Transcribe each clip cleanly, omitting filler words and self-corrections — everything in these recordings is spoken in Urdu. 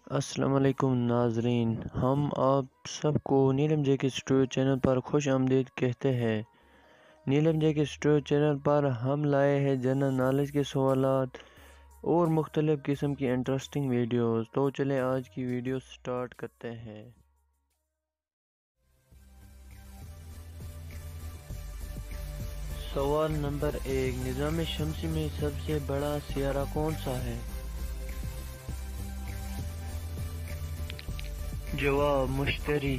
السلام علیکم ناظرین، ہم آپ سب کو نیلم جے کے اسٹوڈیو چینل پر خوش آمدید کہتے ہیں۔ نیلم جے کے اسٹوڈیو چینل پر ہم لائے ہیں جنرل نالج کے سوالات اور مختلف قسم کی انٹرسٹنگ ویڈیوز۔ تو چلیں آج کی ویڈیو سٹارٹ کرتے ہیں۔ سوال نمبر 1، نظام شمسی میں سب سے بڑا سیارہ کون سا ہے؟ جواب مشتری۔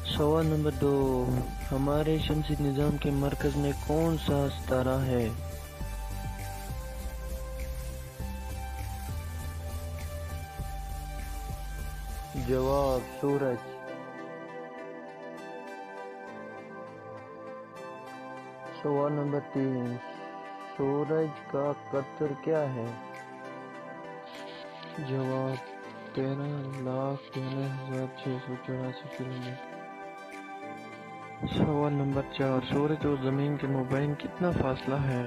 سوال نمبر 2، ہمارے شمسی نظام کے مرکز میں کون سا ستارہ ہے؟ جواب سورج۔ سوال نمبر 3، سورج کا قطر کیا ہے؟ جواب 13,13,684 کلومیٹر۔ سوال نمبر 4، سورج اور زمین کے مابین کتنا فاصلہ ہے؟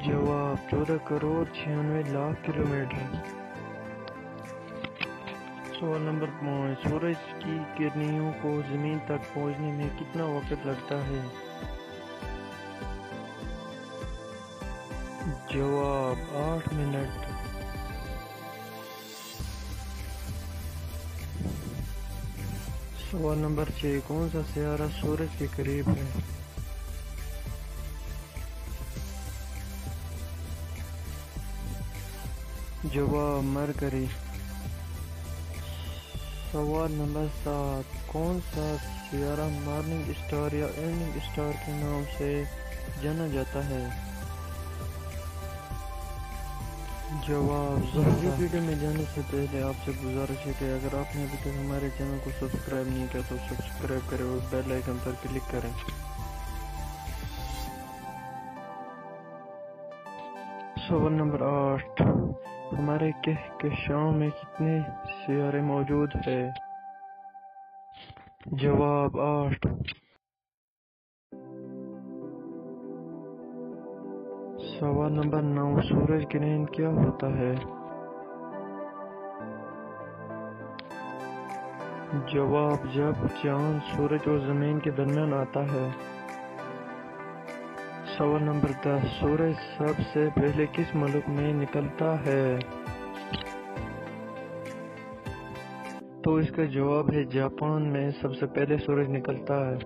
جواب 14,96,00,000 کلومیٹر۔ سوال نمبر 5، سورج کی کرنوں کو زمین تک پہنچنے میں کتنا وقت لگتا ہے؟ جواب 8 منٹ۔ سوال نمبر 6، کون سا سیارہ سورج کے قریب ہے؟ جواب مرکری۔ سوال نمبر 7، کون سا سیارہ مارننگ اسٹار یا ایوننگ اسٹار کے نام سے جانا جاتا ہے؟ جواب زہرہ۔ ویڈیو میں جانے سے پہلے آپ سے گزارش ہے کہ اگر آپ نے ابھی تک ہمارے چینل کو سبسکرائب نہیں کیا تو سبسکرائب کریں اور بیل آئیکن پر کلک کریں۔ سوال نمبر 8، ہمارے کہکشاؤں میں کتنے سیارے موجود ہیں؟ جواب 8۔ سوال نمبر 9، سورج گرہن کیا ہوتا ہے؟ جواب جب چاند سورج اور زمین کے درمیان آتا ہے۔ سوال نمبر 10، سورج سب سے پہلے کس ملک میں نکلتا ہے؟ تو اس کا جواب ہے جاپان میں سب سے پہلے سورج نکلتا ہے۔